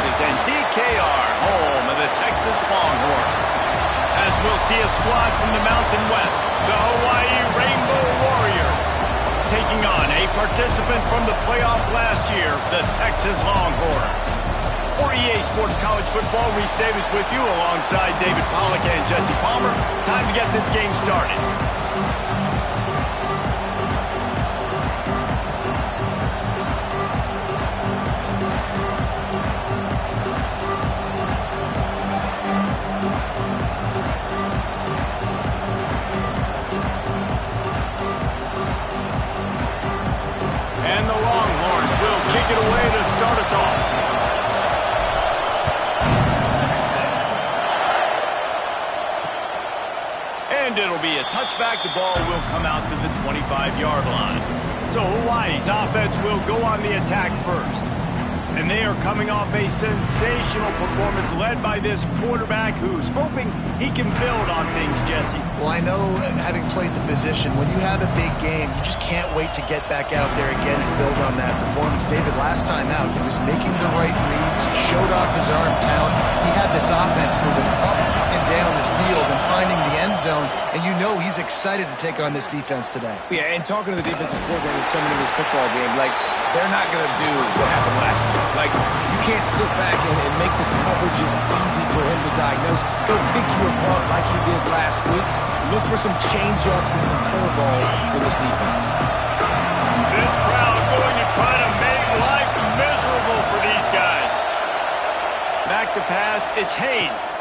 Texas, and DKR, home of the Texas Longhorns. As we'll see a squad from the Mountain West, the Hawaii Rainbow Warriors, taking on a participant from the playoff last year, the Texas Longhorns. For EA Sports College Football, Reese Davis with you alongside David Pollack and Jesse Palmer. Time to get this game started. And the Longhorns will kick it away to start us off. And it'll be a touchback. The ball will come out to the 25-yard line. So Hawaii's offense will go on the attack first. And they are coming off a sensational performance led by this quarterback who's hoping he can build on things, Jesse. Well, I know, having played the position, when you have a big game, you just can't wait to get back out there again and build on that performance. David, last time out, he was making the right reads, showed off his arm talent. He had this offense moving up and down the field and finding the end zone, and you know he's excited to take on this defense today. Yeah, and talking to the defensive coordinators coming into this football game, like, they're not going to do what happened last week. Like, you can't sit back and make the coverages easy for him to diagnose. He'll pick you apart like he did last week. Look for some change-ups and some curveballs for this defense. This crowd going to try to make life miserable for these guys. Back to pass, it's Haynes.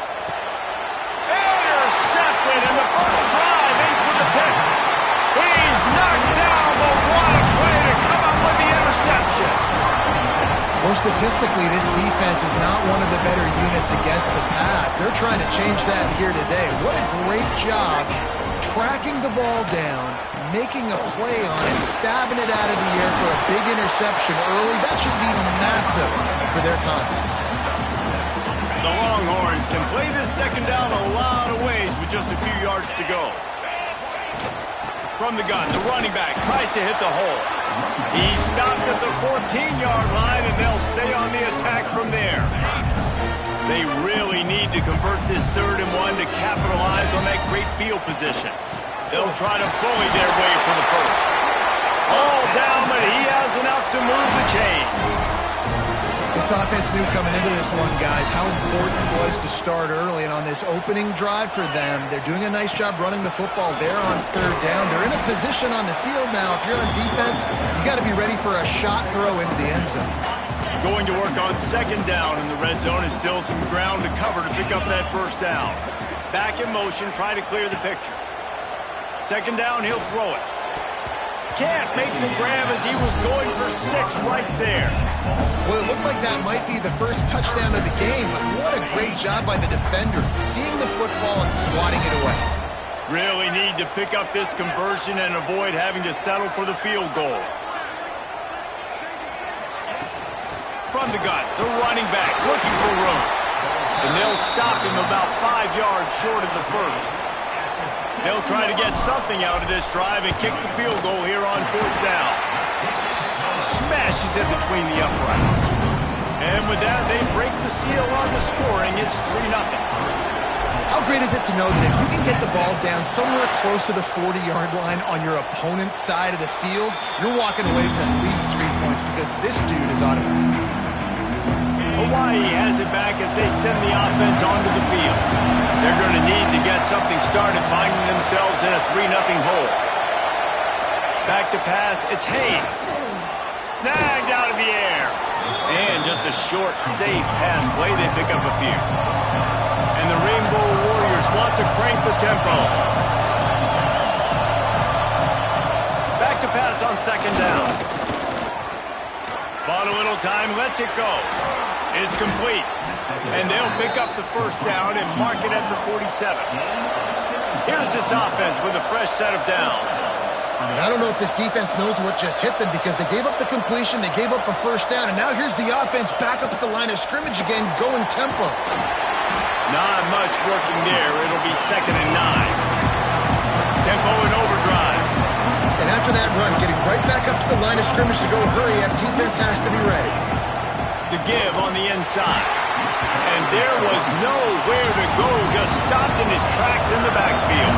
Intercepted, and the first drive ends with the pick. He's knocked down, but what a play to come up with the interception. Well, statistically, this defense is not one of the better units against the pass. They're trying to change that here today. What a great job tracking the ball down, making a play on it, stabbing it out of the air for a big interception early. That should be massive for their confidence. The Longhorns can play this second down a lot of ways with just a few yards to go. From the gun, the running back tries to hit the hole. He's stopped at the 14-yard line, and they'll stay on the attack from there. They really need to convert this 3rd and 1 to capitalize on that great field position. They'll try to bully their way for the first. All down, but he has enough to move the chains. This offense knew coming into this one, guys, how important it was to start early. And on this opening drive for them, they're doing a nice job running the football there on 3rd down. They're in a position on the field now. If you're on defense, you got to be ready for a shot throw into the end zone. Going to work on 2nd down in the red zone is still some ground to cover to pick up that 1st down. Back in motion, try to clear the picture. 2nd down, he'll throw it. Can't make the grab as he was going for 6 right there. Well, it looked like that might be the first touchdown of the game, but what a great job by the defender, seeing the football and swatting it away. Really need to pick up this conversion and avoid having to settle for the field goal. From the gun, the running back looking for room. And they'll stop him about 5 yards short of the first. They'll try to get something out of this drive and kick the field goal here on 4th down. Smashes it between the uprights. And with that, they break the seal on the scoring. It's 3-0. How great is it to know that if you can get the ball down somewhere close to the 40-yard line on your opponent's side of the field, you're walking away with at least 3 points because this dude is automatic. Hawaii has it back as they send the offense onto the field. They're going to need to get something started, finding themselves in a 3-0 hole. Back to pass, it's Haynes. Snagged out of the air. And just a short, safe pass play, they pick up a few. And the Rainbow Warriors want to crank the tempo. Back to pass on 2nd down. Bought a little time, lets it go. It's complete. And they'll pick up the 1st down and mark it at the 47. Here's this offense with a fresh set of downs. I don't know if this defense knows what just hit them because they gave up the completion, they gave up a 1st down, and now here's the offense back up at the line of scrimmage again, going tempo. Not much working there. It'll be 2nd and 9. Tempo and overdrive. And after that run, getting right back up to the line of scrimmage to go hurry up, defense has to be ready. The give on the inside. And there was nowhere to go, just stopped in his tracks in the backfield.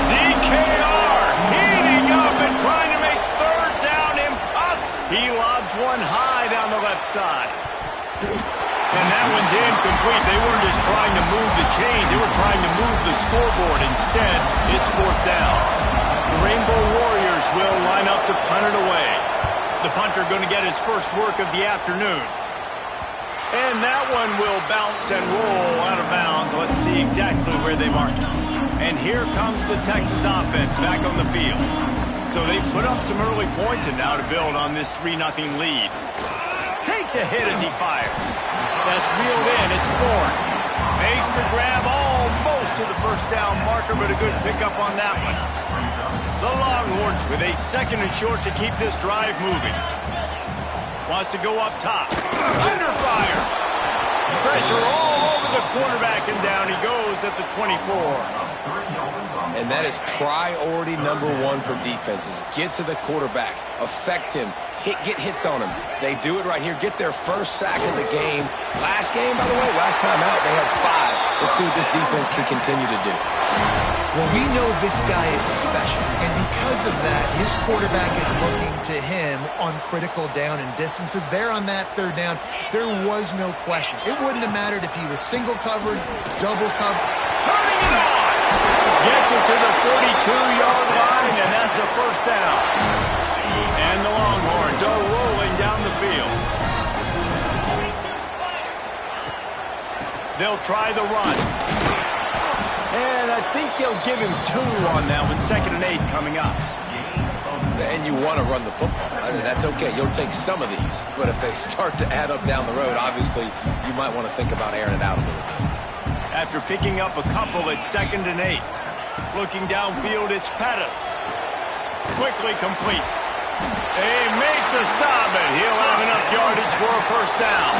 DKR heating up and trying to make third down impossible. He lobs one high down the left side. And that one's incomplete. They weren't just trying to move the chains. They were trying to move the scoreboard. Instead, it's fourth down. The Rainbow Warriors will line up to punt it away. The punter going to get his first work of the afternoon. And that one will bounce and roll out of bounds. Let's see exactly where they mark it. And here comes the Texas offense back on the field. So they put up some early points and now to build on this 3-0 lead. Takes a hit as he fires. That's reeled in. It's Ford. Makes the grab almost to the first down marker, but a good pickup on that one. The Longhorns with a second and short to keep this drive moving. Wants to go up top. Under fire. Pressure all over the quarterback, and down he goes at the 24. And that is priority number one for defenses. Get to the quarterback. Affect him. Get hits on him. They do it right here. Get their first sack of the game. Last game, by the way, last time out, they had 5. Let's see what this defense can continue to do. Well, we know this guy is special, and because of that, his quarterback is looking to him on critical down and distances. There on that third down, there was no question. It wouldn't have mattered if he was single covered, double covered. Turning it on! Gets it to the 42-yard line, and that's a first down. And the Longhorns are rolling down the field. They'll try the run. And I think they'll give him 2 on that one. 2nd and 8 coming up. And you want to run the football. I mean, that's okay. You'll take some of these. But if they start to add up down the road, obviously, you might want to think about airing it out a little bit. After picking up a couple at 2nd and 8. Looking downfield, it's Pettis. Quickly complete. They make the stop, and he'll have enough yardage for a first down.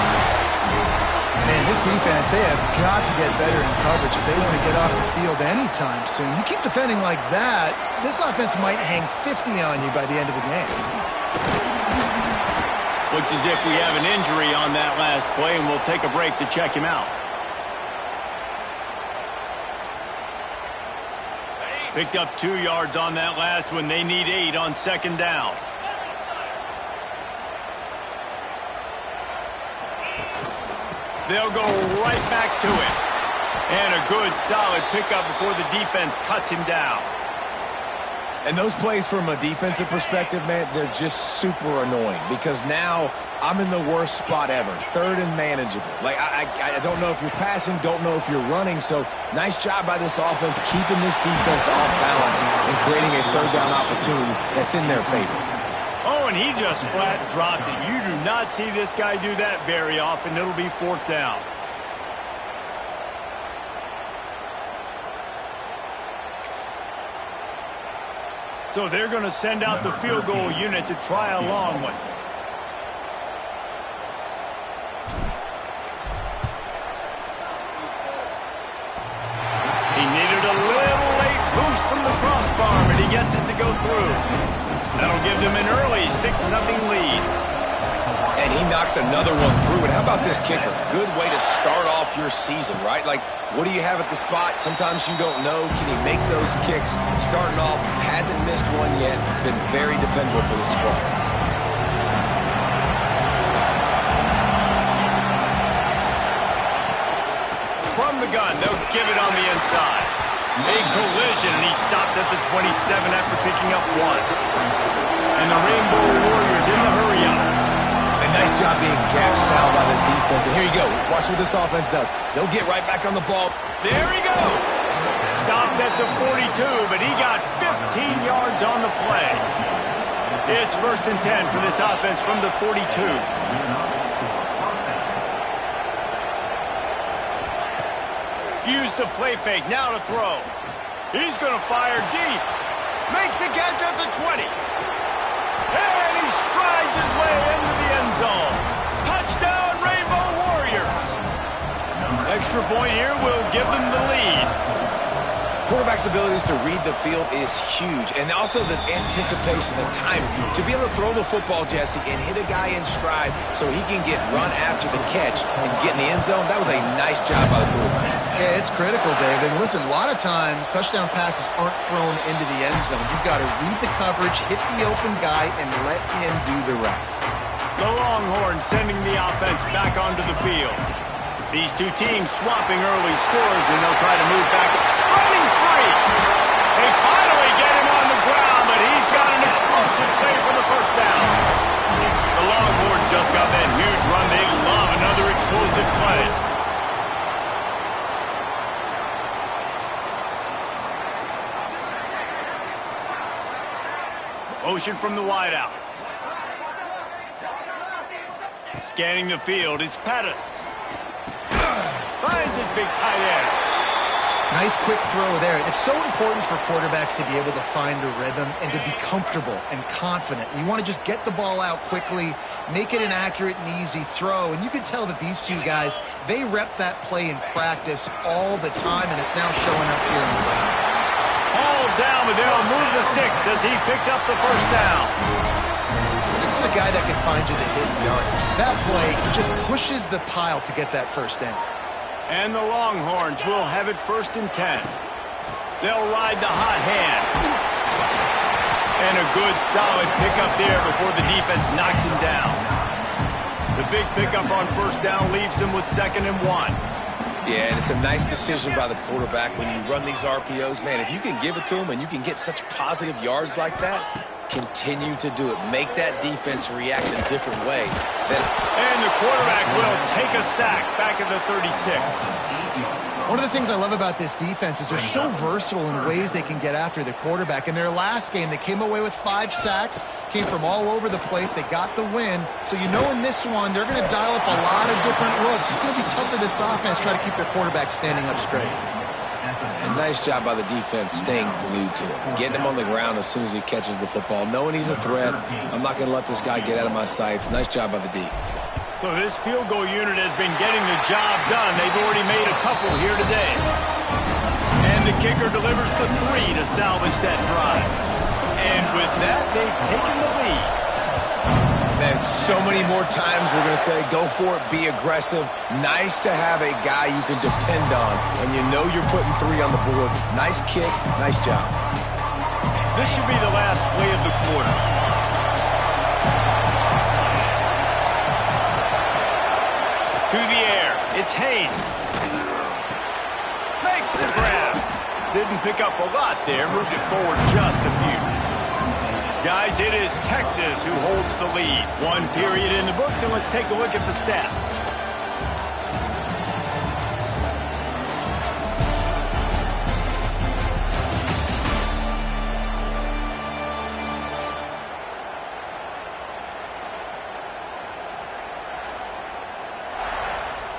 Man, this defense, they have got to get better in coverage if they want to get off the field anytime soon. You keep defending like that, this offense might hang 50 on you by the end of the game. Looks as if we have an injury on that last play, and we'll take a break to check him out. Picked up 2 yards on that last one. They need 8 on 2nd down. They'll go right back to it. And a good, solid pickup before the defense cuts him down. And those plays from a defensive perspective, man, they're just super annoying because now I'm in the worst spot ever. 3rd and manageable. Like, I don't know if you're passing, don't know if you're running. So nice job by this offense keeping this defense off balance and creating a 3rd down opportunity that's in their favor. Oh, and he just flat dropped it. You do not see this guy do that very often. It'll be 4th down. So they're going to send out the field goal unit to try a long one. He needed a little late boost from the crossbar, but he gets it to go through. That'll give them an early 6-0 lead. And he knocks another one through. And how about this kicker? Good way to start off your season, right? Like, what do you have at the spot? Sometimes you don't know. Can he make those kicks? Starting off, hasn't missed one yet. Been very dependable for the squad. From the gun, they'll give it on the inside. A collision, and he stopped at the 27 after picking up 1. And the Rainbow Warriors in the hurry-up. A nice job being gap sound by this defense. And here you go. Watch what this offense does. They'll get right back on the ball. There he goes. Stopped at the 42, but he got 15 yards on the play. It's 1st and 10 for this offense from the 42. Use the play fake, now to throw. He's going to fire deep. Makes the catch at the 20. And he strides his way into the end zone. Touchdown, Rainbow Warriors. Extra point here will give them the lead. Quarterback's abilities to read the field is huge. And also the anticipation, the timing. To be able to throw the football, Jesse, and hit a guy in stride so he can get run after the catch and get in the end zone, that was a nice job by the quarterback. Yeah, it's critical, David. And listen, a lot of times touchdown passes aren't thrown into the end zone. You've got to read the coverage, hit the open guy, and let him do the rest. The Longhorns sending the offense back onto the field. These two teams swapping early scores, and they'll try to move back. Running free! They finally get him on the ground, but he's got an explosive play for the first down. The Longhorns just got that huge run. They love another explosive play. Motion from the wideout. Scanning the field, it's Pettis. Finds his big tight end. Nice quick throw there. It's so important for quarterbacks to be able to find a rhythm and to be comfortable and confident. You want to just get the ball out quickly, make it an accurate and easy throw. And you can tell that these two guys, they rep that play in practice all the time, and it's now showing up here in the ground. All down, but they'll move the sticks as he picks up the first down. This is a guy that can find you the hidden yardage. That play, he just pushes the pile to get that first down. And the Longhorns will have it 1st and 10. They'll ride the hot hand. And a good, solid pickup there before the defense knocks him down. The big pickup on first down leaves them with 2nd and 1. Yeah, and it's a nice decision by the quarterback when you run these RPOs. Man, if you can give it to them and you can get such positive yards like that, continue to do it. Make that defense react in a different way. And the quarterback will take a sack back at the 36. One of the things I love about this defense is they're so versatile in ways they can get after the quarterback. In their last game, they came away with 5 sacks, came from all over the place. They got the win. So you know in this one, they're going to dial up a lot of different looks. It's going to be tough for this offense to try to keep their quarterback standing up straight. And nice job by the defense staying glued to him, getting him on the ground as soon as he catches the football, knowing he's a threat. I'm not going to let this guy get out of my sights. Nice job by the D. So this field goal unit has been getting the job done. They've already made a couple here today. And the kicker delivers the 3 to salvage that drive. And with that, they've taken the lead. Man, so many more times we're going to say, go for it, be aggressive. Nice to have a guy you can depend on when you know you're putting 3 on the board. Nice kick, nice job. This should be the last play of the quarter. To the air, it's Haynes. Makes the grab. Didn't pick up a lot there, moved it forward just a few. Guys, it is Texas who holds the lead. 1 period in the books, and let's take a look at the stats.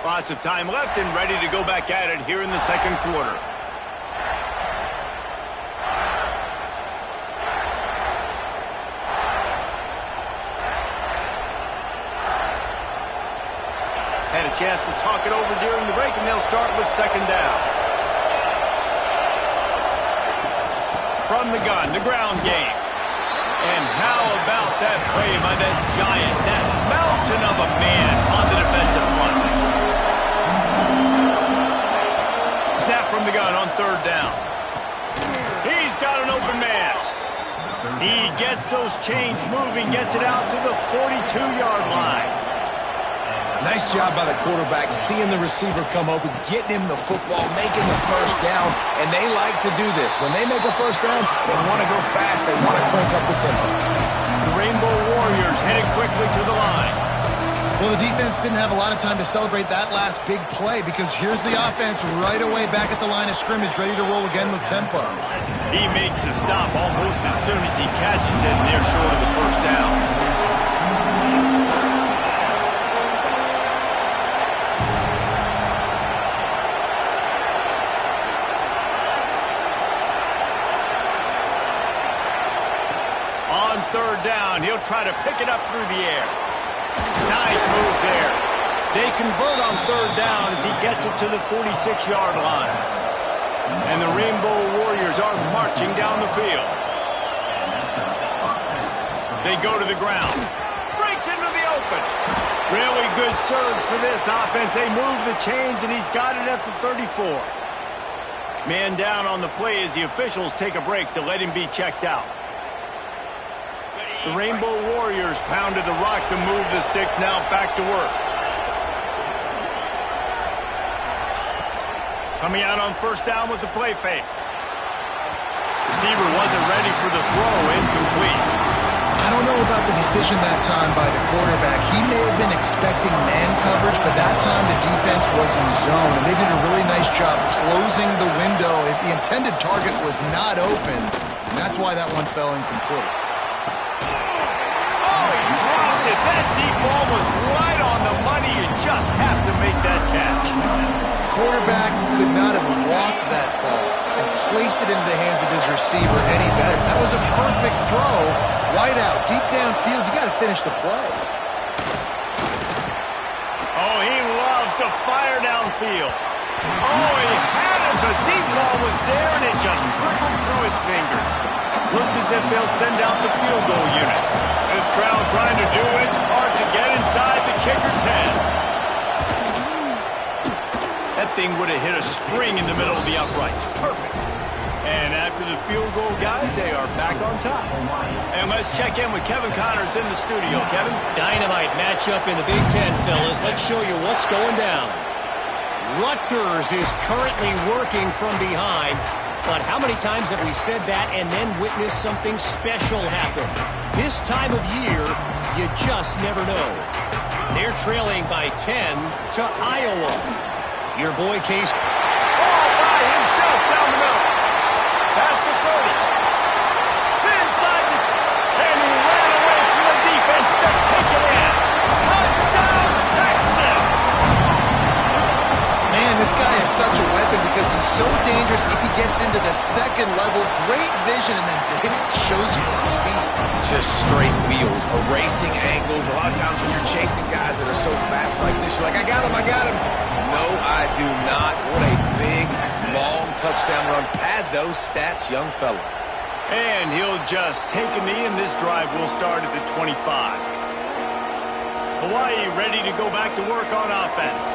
Lots of time left and ready to go back at it here in the 2nd quarter. Had a chance to talk it over during the break, and they'll start with 2nd down. From the gun, the ground game. And how about that play by that giant, that mountain of a man on the defensive front? Snap from the gun on 3rd down. He's got an open man. He gets those chains moving, gets it out to the 42-yard line. Nice job by the quarterback, seeing the receiver come open, getting him the football, making the first down, and they like to do this. When they make a first down, they want to go fast. They want to crank up the tempo. The Rainbow Warriors headed quickly to the line. Well, the defense didn't have a lot of time to celebrate that last big play because here's the offense right away back at the line of scrimmage, ready to roll again with tempo. He makes the stop almost as soon as he catches it, and they're short of the first down. On 3rd down, he'll try to pick it up through the air. Nice move there. They convert on 3rd down as he gets it to the 46-yard line. And the Rainbow Warriors are marching down the field. They go to the ground. Breaks into the open. Really good surge for this offense. They move the chains, and he's got it at the 34. Man down on the play as the officials take a break to let him be checked out. The Rainbow Warriors pounded the rock to move the sticks. Now back to work. Coming out on first down with the play fake. Receiver wasn't ready for the throw. Incomplete. I don't know about the decision that time by the quarterback. He may have been expecting man coverage, but that time the defense was in zone, and they did a really nice job closing the window. The intended target was not open, and that's why that one fell incomplete. Oh, he dropped it. That deep ball was right on the money. You just have to make that catch. Quarterback could not have walked that ball and placed it into the hands of his receiver any better. That was a perfect throw. Wide out, deep downfield. You got to finish the play. Oh, he loves to fire downfield. Oh, he had it. The deep ball was there, and it just trickled through his fingers. Looks as if they'll send out the field goal unit. This crowd trying to do its part to get inside the kicker's head. That thing would have hit a string in the middle of the uprights. Perfect. And after the field goal, guys, they are back on top. And let's check in with Kevin Connors in the studio. Kevin? Dynamite matchup in the Big Ten, fellas. Let's show you what's going down. Rutgers is currently working from behind. But how many times have we said that and then witnessed something special happen? This time of year, you just never know. They're trailing by 10 to Iowa. Your boy Case. All by himself down the middle. Past the 30. Inside the and he ran away from the defense to take it in. Touchdown, Texas! Man, this guy is such a weapon because he's so dangerous if he gets into the second level. Great vision, and then David shows you the speed. Just straight wheels, erasing angles. A lot of times when you're chasing guys that are so fast like this, you're like, I got him, I got him. No, I do not. What a big, long touchdown run. Pad those stats, young fella. And he'll just take a knee, and this drive will start at the 25. Hawaii ready to go back to work on offense.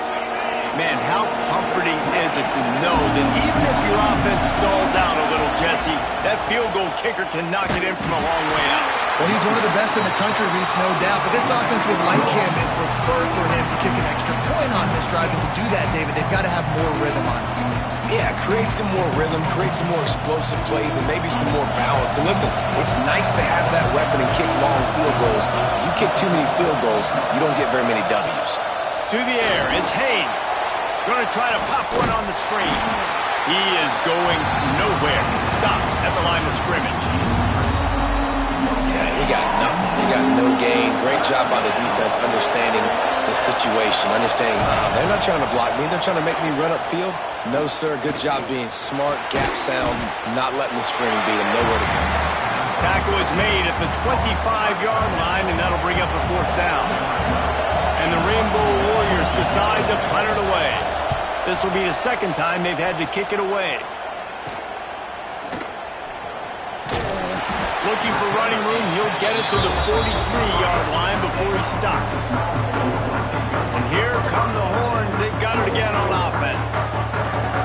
Man, how comforting is it to know that even if your offense stalls out a little, Jesse, that field goal kicker can knock it in from a long way out. Well, he's one of the best in the country, Reese, no doubt. But this offense would like him and prefer for him to kick an extra point on this drive. And to do that, David, they've got to have more rhythm on offense. Yeah, create some more rhythm, create some more explosive plays, and maybe some more balance. And listen, it's nice to have that weapon and kick long field goals. You kick too many field goals, you don't get very many W's. To the air, it's Haynes. Going to try to pop one on the screen. He is going nowhere. Stop at the line of scrimmage. Yeah, he got nothing. He got no gain. Great job by the defense understanding the situation, understanding they're not trying to block me. They're trying to make me run upfield. No, sir. Good job being smart, gap sound, not letting the screen beat him. Nowhere to go. Tackle is made at the 25-yard line, and that'll bring up a fourth down. And the Rainbow Warriors decide to punt it away. This will be the second time they've had to kick it away. Looking for running room, he'll get it to the 43-yard line before he stops. And here come the horns. They've got it again on offense.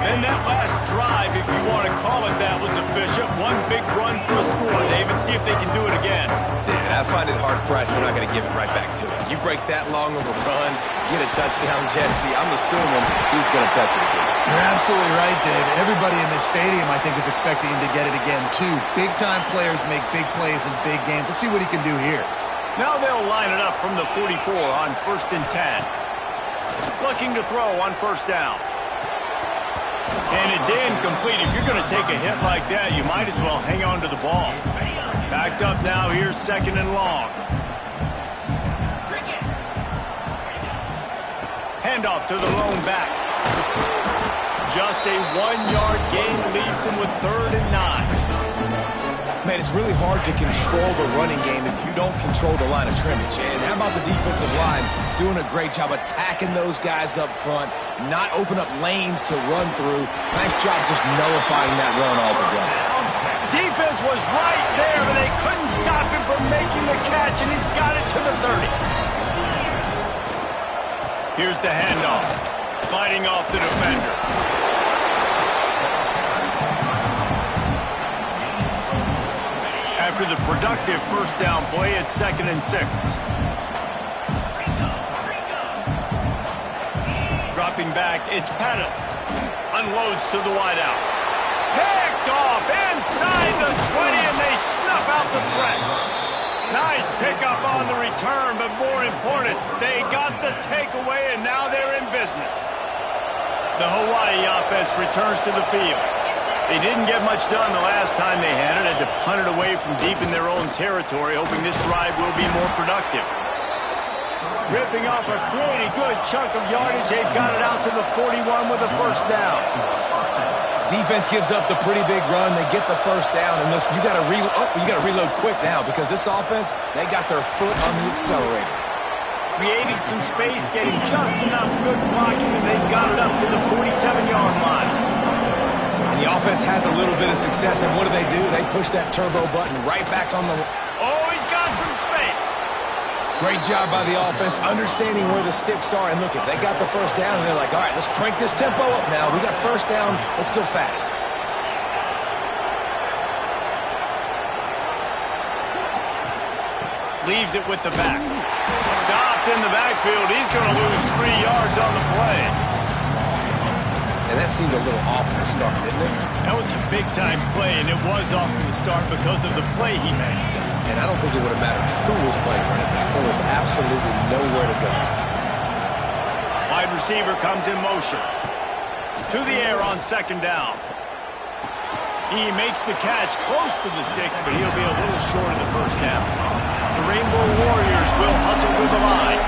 And that last drive, if you want to call it that, was efficient. One big run for a score, David. See if they can do it again. Yeah, and I find it hard-pressed they're not going to give it right back to him. You break that long of a run, get a touchdown, Jesse, I'm assuming he's going to touch it again. You're absolutely right, Dave. Everybody in this stadium, I think, is expecting him to get it again, too. Big-time players make big plays in big games. Let's see what he can do here. Now they'll line it up from the 44 on 1st and 10. Looking to throw on first down. And it's incomplete. If you're going to take a hit like that, you might as well hang on to the ball. Backed up now. Here's 2nd and long. Handoff to the lone back. Just a 1-yard gain leaves him with 3rd and 9. Man, it's really hard to control the running game if you don't control the line of scrimmage. And how about the defensive line doing a great job attacking those guys up front, not open up lanes to run through. Nice job just nullifying that run altogether. Defense was right there, but they couldn't stop him from making the catch, and he's got it to the 30. Here's the handoff, fighting off the defender. After the productive first down play, it's 2nd and 6. Dropping back, it's Pettis. Unloads to the wideout. Picked off inside the 20, and they snuff out the threat. Nice pickup on the return, but more important, they got the takeaway, and now they're in business. The Hawaii offense returns to the field. They didn't get much done the last time they had it. Had to punt it away from deep in their own territory, hoping this drive will be more productive. Ripping off a pretty good chunk of yardage. They've got it out to the 41 with a first down. Defense gives up the pretty big run. They get the first down, and listen, you got to reload quick now because this offense, they got their foot on the accelerator. Creating some space, getting just enough good blocking, and they've got it up to the 47-yard line. And the offense has a little bit of success, and what do? They push that turbo button right back on the... Oh, he's got some space. Great job by the offense, understanding where the sticks are. And look, they got the first down, and they're like, all right, let's crank this tempo up now. We got first down. Let's go fast. Leaves it with the back. Stopped in the backfield. He's going to lose 3 yards on the play. And that seemed a little off from the start, didn't it? That was a big-time play, and it was off from the start because of the play he made. And I don't think it would have mattered who was playing running back. There was absolutely nowhere to go. Wide receiver comes in motion. To the air on 2nd down. He makes the catch close to the sticks, but he'll be a little short of the first down. The Rainbow Warriors will hustle to the line.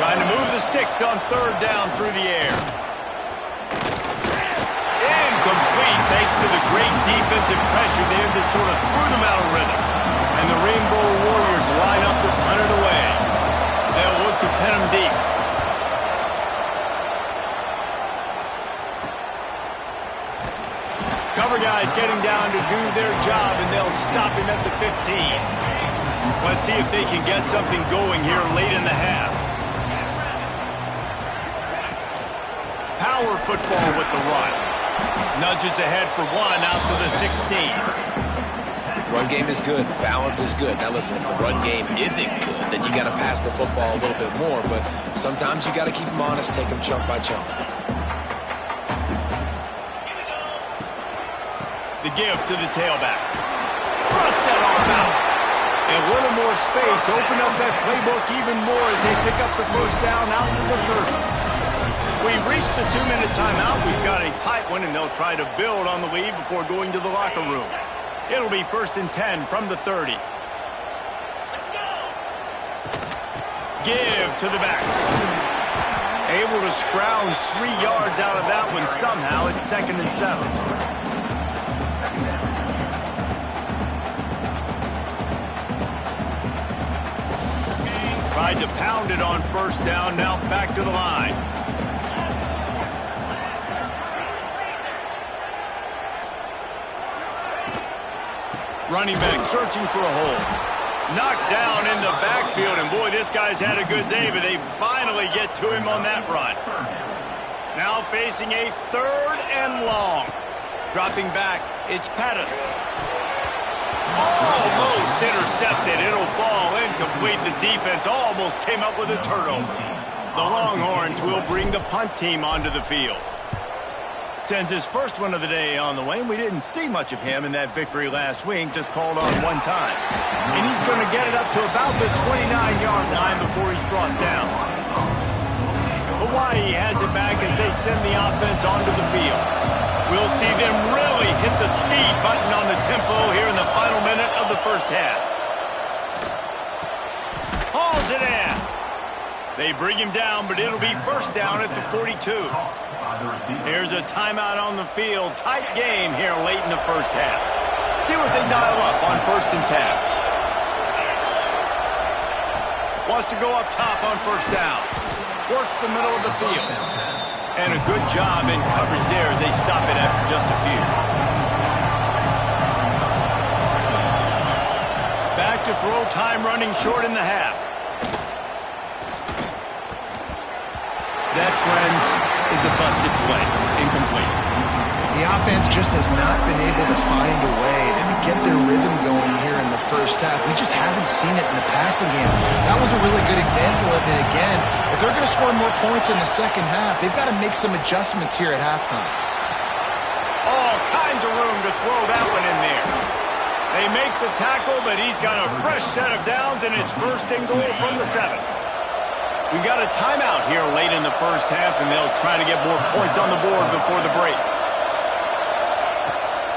Trying to move the sticks on 3rd down through the air. Incomplete thanks to the great defensive pressure there that sort of threw them out of rhythm. And the Rainbow Warriors line up to punt it away. They'll look to pin them deep. Cover guys getting down to do their job, and they'll stop him at the 15. Let's see if they can get something going here late in the half. Power football with the run. Nudges ahead for 1 out to the 16. Run game is good. Balance is good. Now listen, if the run game isn't good, then you got to pass the football a little bit more. But sometimes you got to keep them honest, take them chunk by chunk. The give to the tailback. Thrust that arm out. And a little more space. Open up that playbook even more as they pick up the first down out to the 30. We've reached the 2-minute timeout. We've got a tight one, and they'll try to build on the lead before going to the locker room. It'll be 1st and 10 from the 30. Let's go. Give to the back. Able to scrounge 3 yards out of that one somehow. It's 2nd and 7. Tried to pound it on 1st down. Now back to the line. Running back searching for a hole. Knocked down in the backfield, and boy, this guy's had a good day, but they finally get to him on that run. Now facing a 3rd and long. Dropping back, it's Pettis. Almost intercepted. It'll fall incomplete. The defense almost came up with a turnover. The Longhorns will bring the punt team onto the field. Sends his first one of the day on the way, and we didn't see much of him in that victory last week, just called on 1 time. And he's going to get it up to about the 29-yard line before he's brought down. Hawaii has it back as they send the offense onto the field. We'll see them really hit the speed button on the tempo here in the final minute of the first half. Hauls it in. They bring him down, but it'll be first down at the 42. Here's a timeout on the field. Tight game here late in the first half. See what they dial up on 1st and 10. Wants to go up top on first down. Works the middle of the field. And a good job in coverage there as they stop it after just a few. Back to throw, time running short in the half. That, friends, is a busted play. Incomplete. The offense just has not been able to find a way to get their rhythm going here in the first half. We just haven't seen it in the passing game. That was a really good example of it again. If they're going to score more points in the second half, they've got to make some adjustments here at halftime. All kinds of room to throw that one in there. They make the tackle, but he's got a fresh set of downs, and it's 1st and goal from the 7. We've got a timeout here late in the first half, and they'll try to get more points on the board before the break.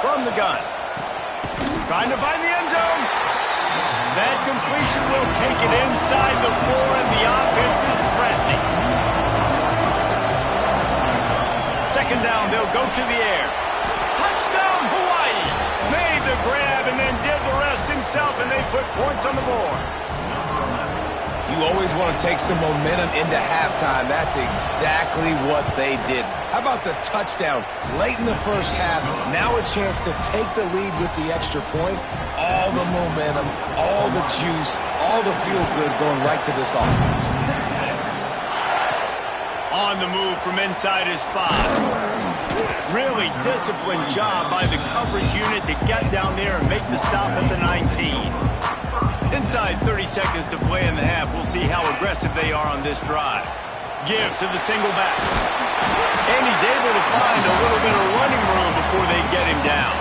From the gun. Trying to find the end zone. That completion will take it inside the 4, and the offense is threatening. 2nd down, they'll go to the air. Touchdown, Hawaii! Made the grab and then did the rest himself, and they put points on the board. You always want to take some momentum into halftime. That's exactly what they did. How about the touchdown late in the first half? Now a chance to take the lead with the extra point. All the momentum, all the juice, all the feel-good going right to this offense. On the move from inside his 5. Really disciplined job by the coverage unit to get down there and make the stop at the 19. Inside 30 seconds to play in the half. We'll see how aggressive they are on this drive. Give to the single back. And he's able to find a little bit of running room before they get him down.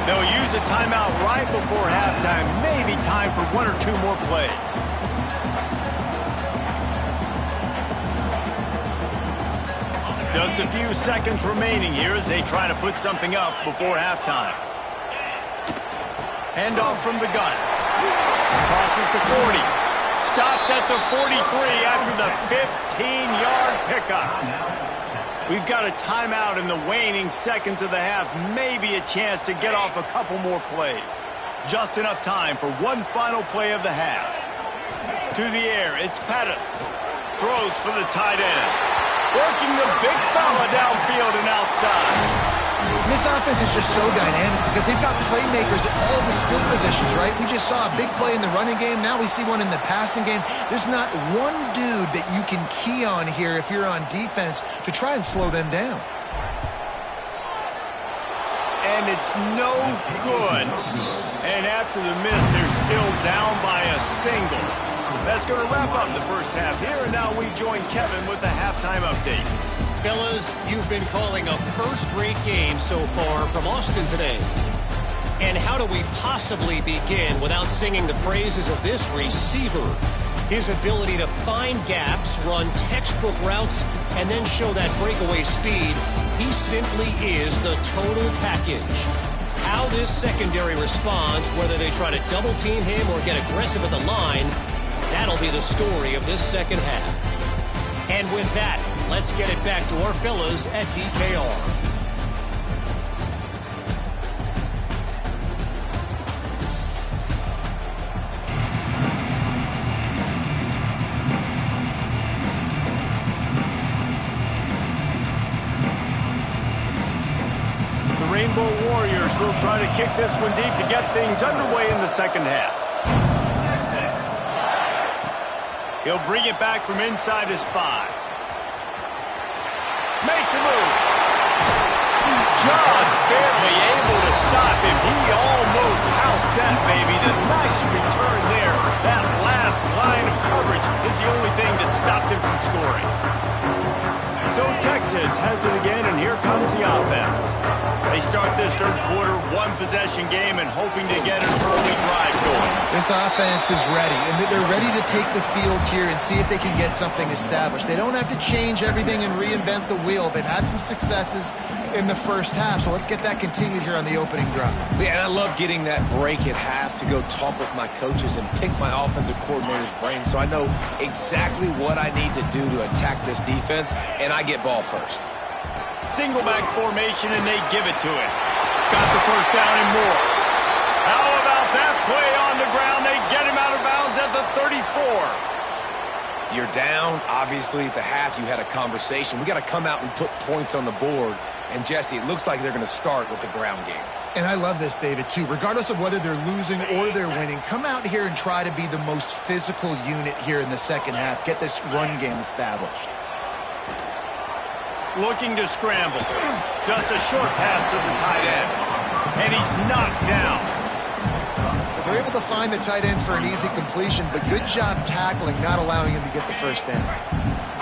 They'll use a timeout right before halftime. Maybe time for 1 or 2 more plays. Just a few seconds remaining here as they try to put something up before halftime. Handoff from the gun. Crosses to 40. Stopped at the 43 after the 15-yard pickup. We've got a timeout in the waning seconds of the half. Maybe a chance to get off a couple more plays. Just enough time for one final play of the half. To the air, it's Pettis. Throws for the tight end. Working the big fella downfield and outside. This offense is just so dynamic because they've got playmakers at all the skill positions, right? We just saw a big play in the running game. Now we see one in the passing game. There's not one dude that you can key on here if you're on defense to try and slow them down. And it's no good. And after the miss, they're still down by a single. That's going to wrap up the first half here, and now we join Kevin with the halftime update. Fellas, you've been calling a first-rate game so far from Austin today. And how do we possibly begin without singing the praises of this receiver? His ability to find gaps, run textbook routes, and then show that breakaway speed. He simply is the total package. How this secondary responds, whether they try to double-team him or get aggressive at the line, that'll be the story of this second half. And with that, let's get it back to our fellas at DKR. The Rainbow Warriors will try to kick this one deep to get things underway in the second half. He'll bring it back from inside his 5. Makes a move. Just barely able to stop him. He almost housed that baby. The nice return there. That last line of coverage is the only thing that stopped him from scoring. So Texas has it again, and here comes the offense. They start this third quarter one-possession game and hoping to get an early drive going. This offense is ready, and they're ready to take the field here and see if they can get something established. They don't have to change everything and reinvent the wheel. They've had some successes in the first half, so let's get that continued here on the opening drive. Yeah, and I love getting that break at half to go talk with my coaches and pick my offensive coordinator's brain so I know exactly what I need to do to attack this defense, and I get ball first. Single back formation, and they give it to him. Got the first down and more. How about that play on the ground? They get him out of bounds at the 34. You're down. Obviously, at the half, you had a conversation. We got to come out and put points on the board. And, Jesse, it looks like they're going to start with the ground game. And I love this, David, too. Regardless of whether they're losing or they're winning, come out here and try to be the most physical unit here in the second half. Get this run game established. Looking to scramble. Just a short pass to the tight end. And he's knocked down. They're able to find the tight end for an easy completion, but good job tackling, not allowing him to get the first down.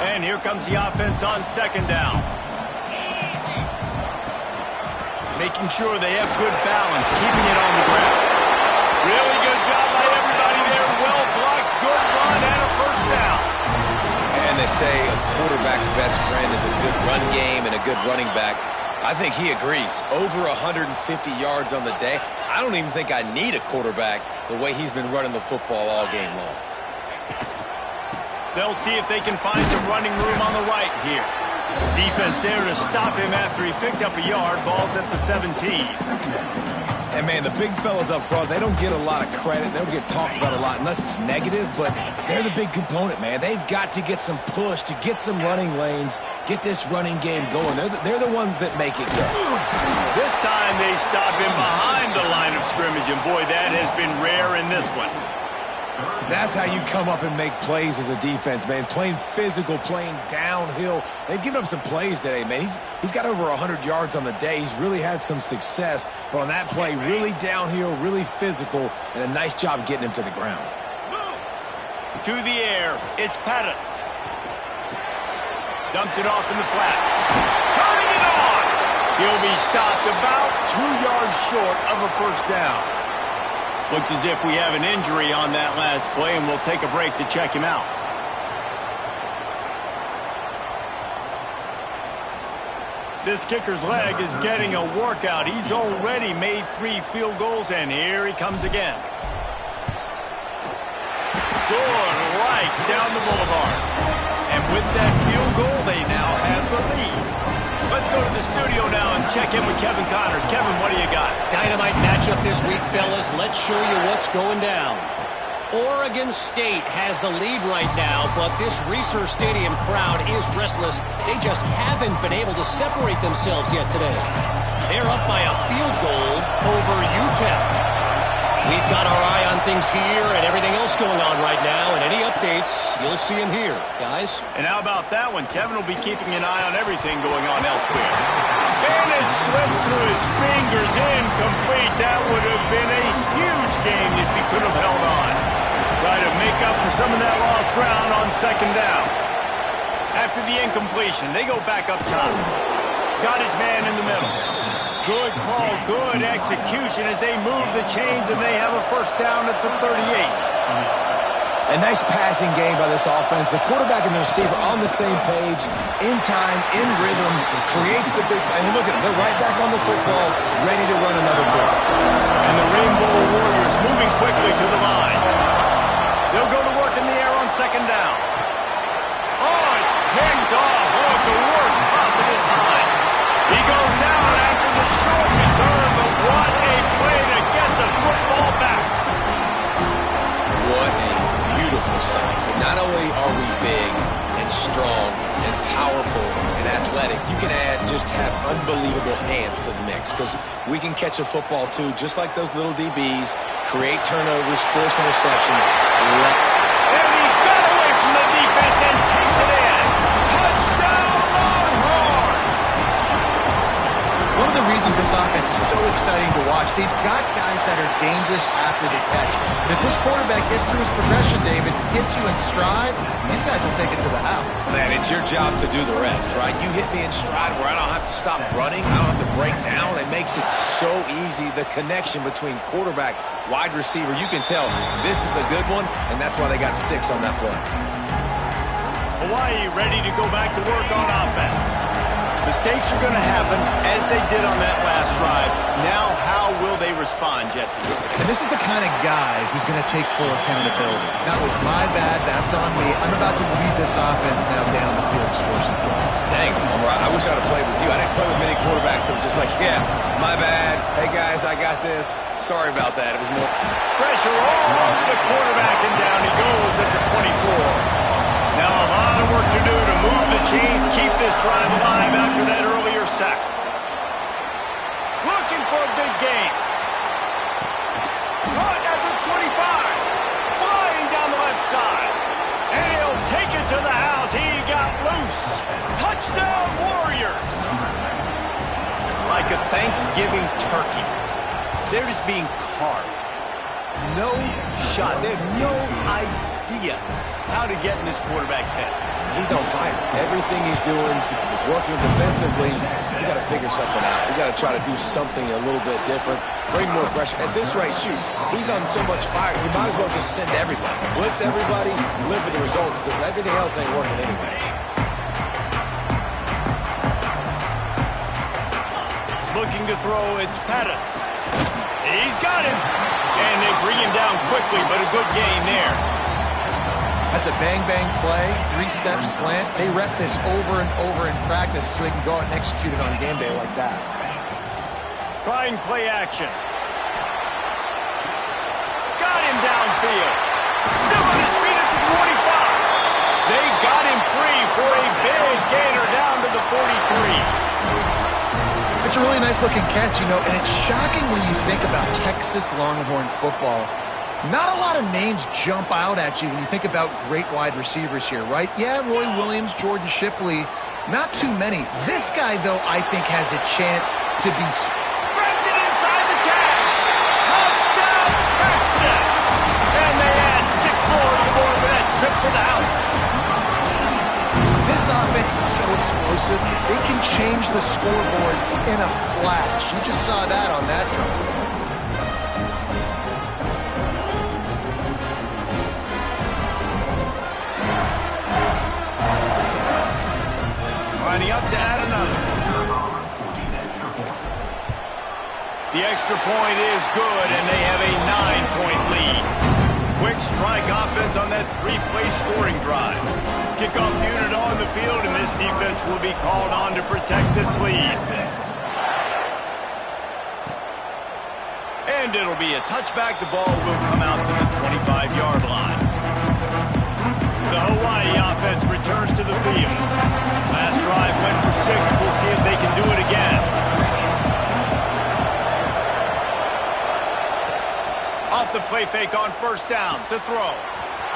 And here comes the offense on second down. Making sure they have good balance, keeping it on the ground. Really good job by everybody there. Well blocked, good run, and a first down. And they say a quarterback's best friend is a good run game and a good running back. I think he agrees. Over 150 yards on the day. I don't even think I need a quarterback the way he's been running the football all game long. They'll see if they can find some running room on the right here. Defense there to stop him after he picked up a yard. Ball's at the 17. And, man, the big fellas up front, they don't get a lot of credit. They don't get talked about a lot unless it's negative, but they're the big component, man. They've got to get some push, to get some running lanes, get this running game going. They're the ones that make it go. This time they stop him behind the line of scrimmage, and, boy, that has been rare in this one. That's how you come up and make plays as a defense, man. Playing physical, playing downhill. They've given up some plays today, man. He's got over 100 yards on the day. He's really had some success. But on that play, really downhill, really physical, and a nice job getting him to the ground. To the air, it's Pettis. Dumps it off in the flats. Turning it on! He'll be stopped about 2 yards short of a first down. Looks as if we have an injury on that last play, and we'll take a break to check him out. This kicker's leg is getting a workout. He's already made 3 field goals, and here he comes again. Good right down the boulevard. And with that field goal, they now have the lead. Let's go to the studio now and check in with Kevin Connors. Kevin, what do you got? Dynamite matchup this week, fellas. Let's show you what's going down. Oregon State has the lead right now, but this Reser Stadium crowd is restless. They just haven't been able to separate themselves yet today. They're up by a field goal over UTEP. We've got our eye on things here and everything else going on right now, and any updates, you'll see them here, guys. And how about that one? Kevin will be keeping an eye on everything going on elsewhere. And it slips through his fingers, incomplete. That would have been a huge game if he could have held on. Try to make up for some of that lost ground on second down. After the incompletion, they go back up top. Got his man in the middle. Good call, good execution as they move the chains, and they have a first down at the 38. A nice passing game by this offense. The quarterback and the receiver on the same page, in time, in rhythm, creates the big play. And look at them, they're right back on the football, ready to run another play. And the Rainbow Warriors moving quickly to the line. They'll go to work in the air on second down. Oh, it's picked off. Oh, at the worst possible time. He goes down after the short return, but what a play to get the football back. What a beautiful sight. And not only are we big and strong and powerful and athletic, you can just have unbelievable hands to the mix because we can catch a football too, just like those little DBs, create turnovers, force interceptions. And he got away from the defense and takes it in. Touchdown, Longhorns! One of the reasons this offense is so exciting to watch. They've got guys that are dangerous after the catch. And if this quarterback gets through his progression, David, hits you in stride, these guys will take it to the house. Man, it's your job to do the rest, right? You hit me in stride where I don't have to stop running. I don't have to break down. It makes it so easy, the connection between quarterback, wide receiver. You can tell this is a good one, and that's why they got 6 on that play. Hawaii ready to go back to work on offense. Mistakes are going to happen, as they did on that last drive. Now, how will they respond, Jesse? And this is the kind of guy who's going to take full accountability. That was my bad. That's on me. I'm about to lead this offense now down the field to score some points. Dang, I wish I'd have played with you. I didn't play with many quarterbacks that were just like, yeah, my bad. Hey, guys, I got this. Sorry about that. It was more Pressure all over the quarterback, and down he goes at the 24. Now a lot of work to do to move the chains, keep this drive alive after that earlier sack. Looking for a big gain. Caught at the 25. Flying down the left side. And he'll take it to the house. He got loose. Touchdown, Warriors. Like a Thanksgiving turkey. They're just being carved. No shot. They have no idea how to get in this quarterback's head. He's on fire. Everything he's doing is working defensively. We got to figure something out. We got to try to do something a little bit different. Bring more pressure. At this rate, shoot, he's on so much fire. You might as well just send everybody. Blitz everybody, live with the results, because everything else ain't working anyways. Looking to throw, it's Pettis. He's got him. And they bring him down quickly, but a good gain there. That's a bang-bang play, 3-step slant. They rep this over and over in practice so they can go out and execute it on game day like that. Trying play action. Got him downfield. Still on his feet at the 45. They got him free for a big gainer down to the 43. It's a really nice-looking catch, you know, and it's shocking when you think about Texas Longhorn football. Not a lot of names jump out at you when you think about great wide receivers here, right? Yeah, Roy Williams, Jordan Shipley, not too many. This guy, though, I think has a chance to be... Brings it inside the 10. Touchdown, Texas! And they add 6 more to the board with that trip to the house. This offense is so explosive, they can change the scoreboard in a flash. You just saw that on that drive. Lining up to add another. The extra point is good, and they have a 9-point lead. Quick strike offense on that 3-play scoring drive. Kickoff unit on the field, and this defense will be called on to protect this lead. And it'll be a touchback. The ball will come out to the 25-yard line. The Hawaii offense returns to the field. Last drive went for 6. We'll see if they can do it again. Off the play fake on first down to throw.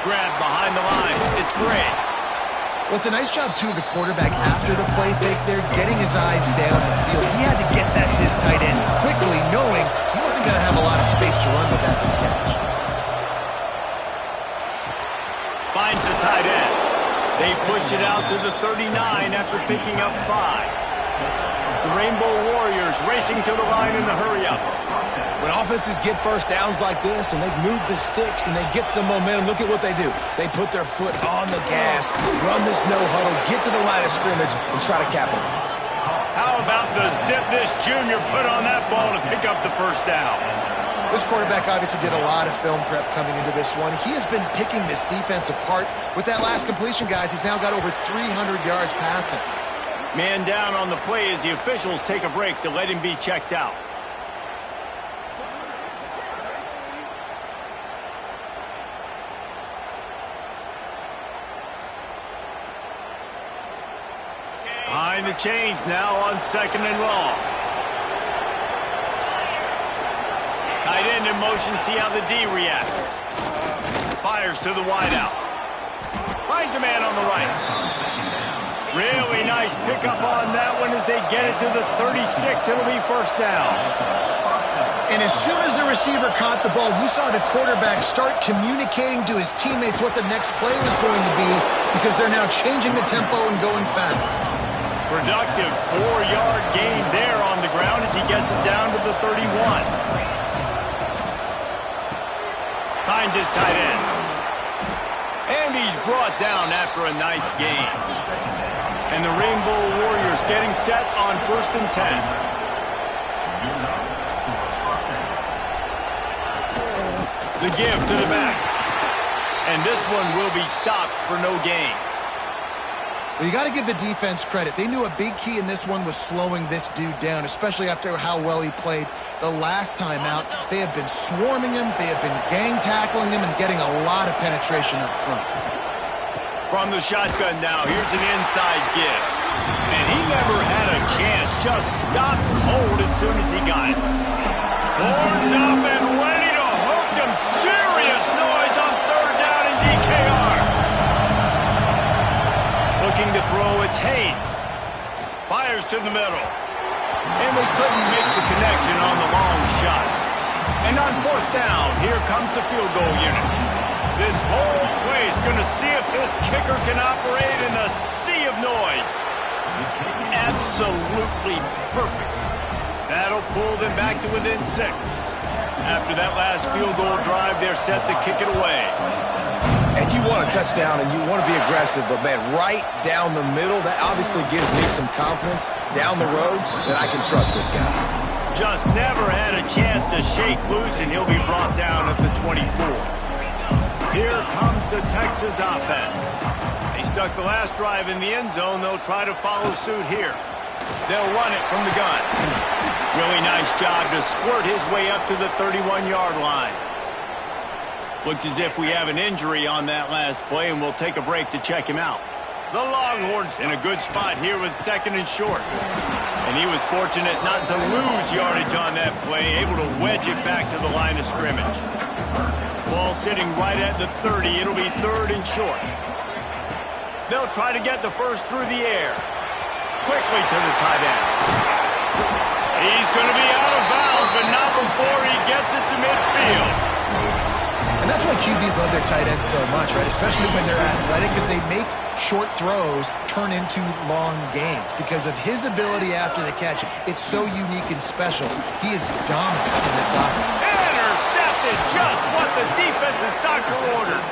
Grab behind the line. It's Gray. Well, it's a nice job, too, of the quarterback after the play fake there, getting his eyes down the field. He had to get that to his tight end quickly, knowing he wasn't going to have a lot of space to run with after the catch. Finds the tight end. They pushed it out to the 39 after picking up 5. The Rainbow Warriors racing to the line in the hurry-up. When offenses get first downs like this and they move the sticks and they get some momentum, look at what they do. They put their foot on the gas, run this no-huddle, get to the line of scrimmage, and try to capitalize. How about the zip this junior put on that ball to pick up the first down? This quarterback obviously did a lot of film prep coming into this one. He has been picking this defense apart. With that last completion, guys, he's now got over 300 yards passing. Man down on the play as the officials take a break to let him be checked out. Behind the chains now on 2nd and long. Tight end in motion, see how the D reacts. Fires to the wideout. Finds a man on the right. Really nice pickup on that one as they get it to the 36. It'll be first down. And as soon as the receiver caught the ball, you saw the quarterback start communicating to his teammates what the next play was going to be because they're now changing the tempo and going fast. Productive 4-yard gain there on the ground as he gets it down to the 31. Finds his tight end. And he's brought down after a nice gain. And the Rainbow Warriors getting set on 1st and 10. The give to the back. And this one will be stopped for no gain. Well, you got to give the defense credit. They knew a big key in this one was slowing this dude down, especially after how well he played the last time out. They have been swarming him. They have been gang tackling him and getting a lot of penetration up front. From the shotgun now, here's an inside give. And he never had a chance. Just stopped cold as soon as he got it. Horns up and ready to hook him. Serious noise on 3rd down in DKR. Looking to throw, it's Haynes. Fires to the middle. And we couldn't make the connection on the long shot. And on 4th down, here comes the field goal unit. This whole play is going to see if this kicker can operate in the sea of noise. Absolutely perfect. That'll pull them back to within 6. After that last field goal drive, they're set to kick it away. And you want a touchdown and you want to be aggressive, but man, right down the middle, that obviously gives me some confidence down the road that I can trust this guy. Just never had a chance to shake loose, and he'll be brought down at the 24. Here comes the Texas offense. They stuck the last drive in the end zone. They'll try to follow suit here. They'll run it from the gun. Really nice job to squirt his way up to the 31-yard line. Looks as if we have an injury on that last play, and we'll take a break to check him out. The Longhorns in a good spot here with 2nd and short. And he was fortunate not to lose yardage on that play, able to wedge it back to the line of scrimmage. Ball sitting right at the 30. It'll be 3rd and short. They'll try to get the first through the air. Quickly to the tight end. He's going to be out of bounds, but not before he gets it to midfield. And that's why QBs love their tight ends so much, right? Especially when they're athletic, because they make short throws turn into long gains. Because of his ability after the catch, it's so unique and special. He is dominant in this offense. Intercepted, just what the defense's doctor ordered.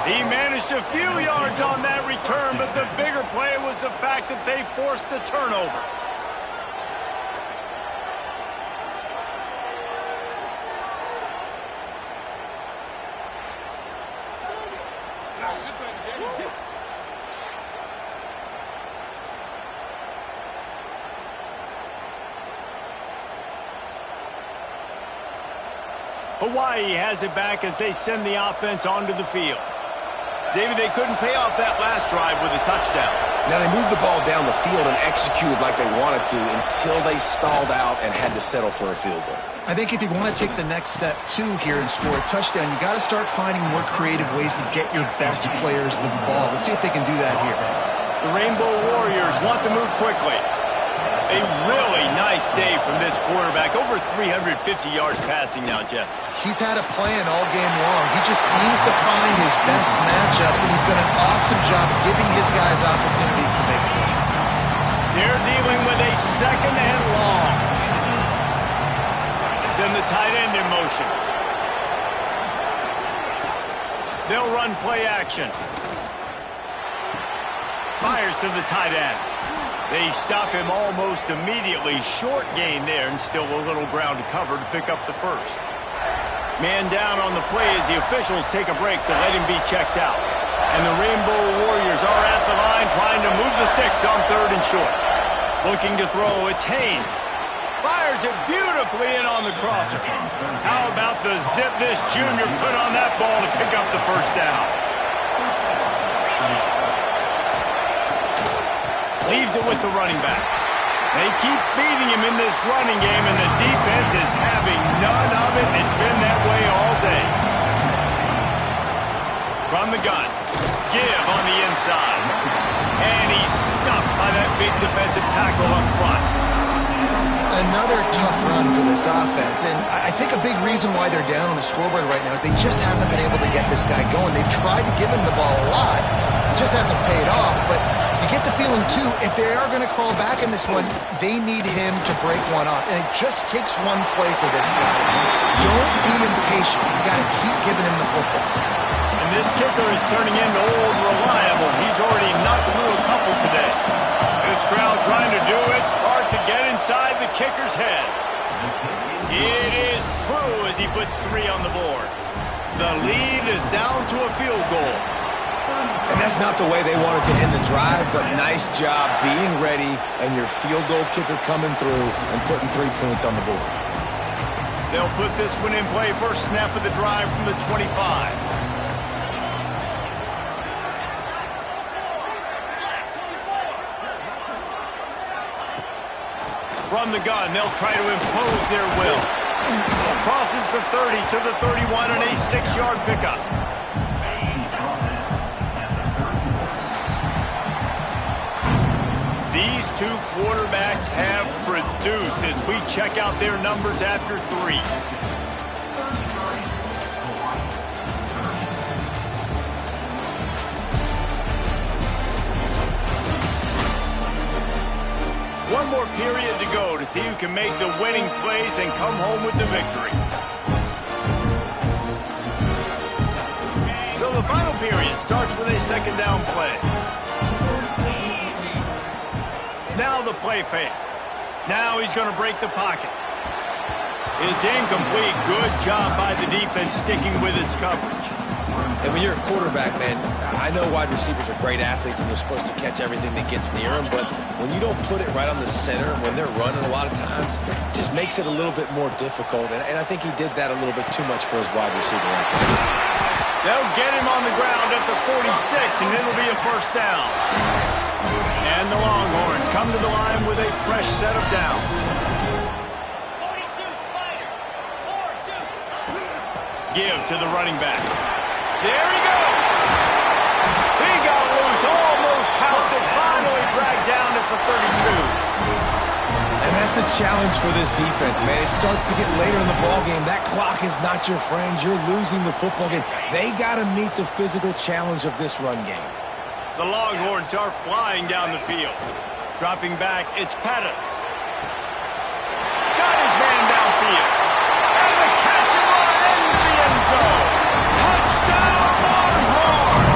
He managed a few yards on that return, but the bigger play was the fact that they forced the turnover. Hawaii has it back as they send the offense onto the field. David, they couldn't pay off that last drive with a touchdown. Now, they moved the ball down the field and executed like they wanted to until they stalled out and had to settle for a field goal. I think if you want to take the next step, too, here and score a touchdown, you got to start finding more creative ways to get your best players the ball. Let's see if they can do that here. The Rainbow Warriors want to move quickly. A really nice day from this quarterback. Over 350 yards passing now, Jeff. He's had a plan all game long. He just seems to find his best matchups, and he's done an awesome job giving his guys opportunities to make plays. They're dealing with a 2nd and long. They send the tight end in motion. They'll run play action. Fires to the tight end. They stop him almost immediately. Short gain there, and still a little ground to cover to pick up the first. Man down on the play as the officials take a break to let him be checked out. And the Rainbow Warriors are at the line trying to move the sticks on 3rd and short. Looking to throw, it's Haynes. Fires it beautifully in on the crosser. How about the zip this junior put on that ball to pick up the first down? Leaves it with the running back. They keep feeding him in this running game, and the defense is having none of it. It's been that way all day. From the gun, give on the inside. And he's stuffed by that big defensive tackle up front. A another tough run for this offense, and I think a big reason why they're down on the scoreboard right now is they just haven't been able to get this guy going. They've tried to give him the ball a lot. It just hasn't paid off, but you get the feeling, too, if they are going to crawl back in this one, they need him to break one off, and it just takes one play for this guy. Don't be impatient. You got to keep giving him the football. And this kicker is turning into old reliable. He's already knocked through a couple today. This crowd trying to do its part to get inside the kicker's head. It is true as he puts 3 on the board. The lead is down to a field goal. And that's not the way they wanted to end the drive, but nice job being ready and your field goal kicker coming through and putting 3 points on the board. They'll put this one in play first snap of the drive from the 25. From the gun, they'll try to impose their will. Crosses the 30 to the 31 on a 6-yard pickup. These two quarterbacks have produced as we check out their numbers after 3. One more period to go to see who can make the winning plays and come home with the victory. So the final period starts with a 2nd down play. Now the play fake. Now he's going to break the pocket. It's incomplete. Good job by the defense sticking with its coverage. And when you're a quarterback, man, I know wide receivers are great athletes and they're supposed to catch everything that gets near them, but when you don't put it right on the center, when they're running a lot of times, it just makes it a little bit more difficult. And I think he did that a little bit too much for his wide receiver right there. They'll get him on the ground at the 46, and it'll be a 1st down. And the Longhorns come to the line with a fresh set of downs. 42 Spider. 4-2. Give to the running back. There he goes. He got loose, almost housed it, finally dragged down at the 32. And that's the challenge for this defense, man. It starts to get later in the ballgame. That clock is not your friend. You're losing the football game. They got to meet the physical challenge of this run game. The Longhorns are flying down the field. Dropping back, it's Pettis. Got his man downfield. And the catch and run into the end zone. Touchdown, Longhorns!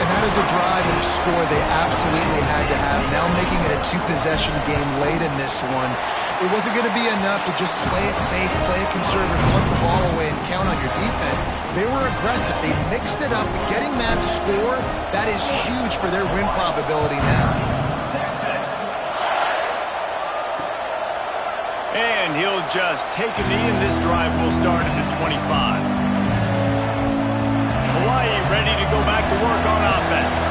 And that is a drive and a score they absolutely had to have. Now making it a 2-possession game late in this one. It wasn't going to be enough to just play it safe, play it conservative, punt the ball away, and count on your defense. They were aggressive. They mixed it up. Getting that score, that is huge for their win probability now. And he'll just take a knee, and this drive will start at the 25. Hawaii ready to go back to work on offense.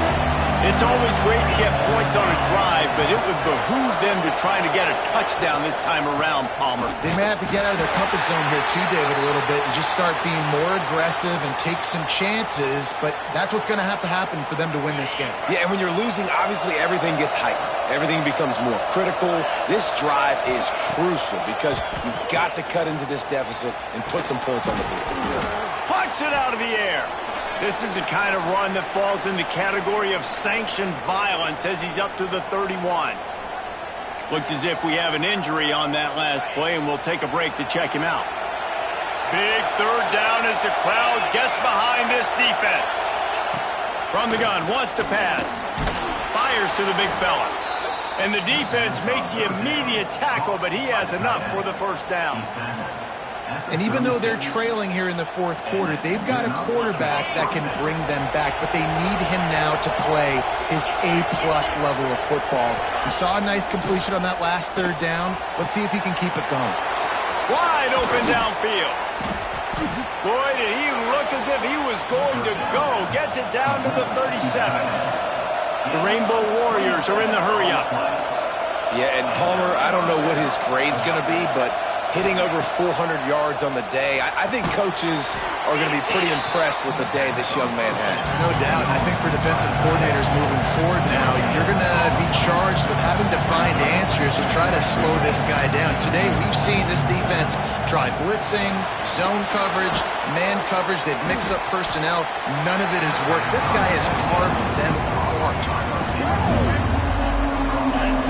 It's always great to get points on a drive, but it would behoove them to try to get a touchdown this time around, Palmer. They may have to get out of their comfort zone here too, David, a little bit, and just start being more aggressive and take some chances, but that's what's going to happen for them to win this game. Yeah, and when you're losing, obviously everything gets heightened. Everything becomes more critical. This drive is crucial because you've got to cut into this deficit and put some points on the board. Pucks it out of the air. This is the kind of run that falls in the category of sanctioned violence as he's up to the 31. Looks as if we have an injury on that last play, and we'll take a break to check him out. Big 3rd down as the crowd gets behind this defense. From the gun, wants to pass. Fires to the big fella. And the defense makes the immediate tackle, but he has enough for the 1st down. And even though they're trailing here in the 4th quarter, they've got a quarterback that can bring them back, but they need him now to play his A-plus level of football. We saw a nice completion on that last 3rd down. Let's see if he can keep it going. Wide open downfield. Boy, did he look as if he was going to go. Gets it down to the 37. The Rainbow Warriors are in the hurry-up. Yeah, and Palmer, I don't know what his grade's going to be, but hitting over 400 yards on the day, I think coaches are going to be pretty impressed with the day this young man had. No doubt, and I think for defensive coordinators moving forward now, you're going to be charged with having to find answers year is to try to slow this guy down. Today, we've seen this defense try blitzing, zone coverage, man coverage. They've mixed up personnel. None of it has worked. This guy has carved them apart.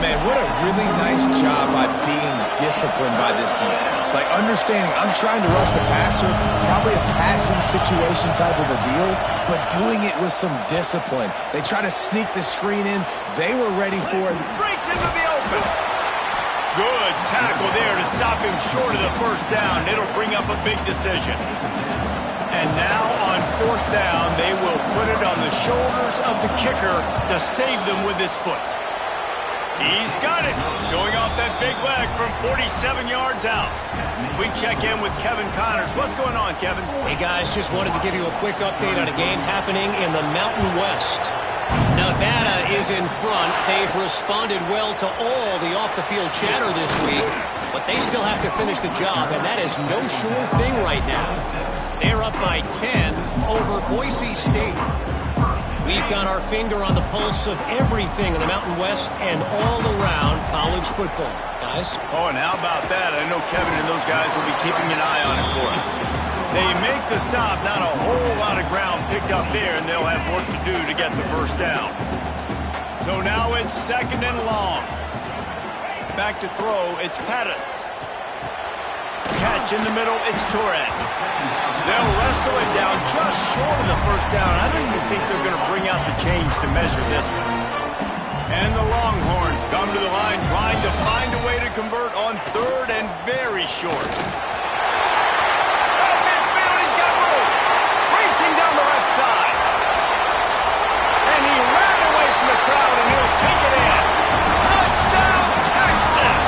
Man, what a really nice job by being disciplined by this defense. Like, understanding I'm trying to rush the passer, probably a passing situation type of a deal, but doing it with some discipline. They try to sneak the screen in. They were ready for it. Breaks into the open. Good tackle there to stop him short of the first down. It'll bring up a big decision. And now on fourth down, they will put it on the shoulders of the kicker to save them with his foot. He's got it, showing off that big leg from 47 yards out. We check in with Kevin Connors. What's going on, Kevin? Hey, guys, just wanted to give you a quick update on a game happening in the Mountain West. Nevada is in front. They've responded well to all the off-the-field chatter this week, but they still have to finish the job, and that is no sure thing right now. They're up by 10 over Boise State. We've got our finger on the pulse of everything in the Mountain West and all around college football. Guys? Oh, and how about that? I know Kevin and those guys will be keeping an eye on it for us. They make the stop, not a whole lot of ground picked up there, and they'll have work to do to get the first down. So now it's second and long. Back to throw, it's Pettis. Catch in the middle, it's Torres. They'll wrestle it down just short of the first down. I don't even think they're going to bring out the chains to measure this one. And the Longhorns come to the line trying to find a way to convert on third and very short. Midfield, he's got room. Racing down the left side. And he ran away from the crowd, and he'll take it in. Touchdown, Texas!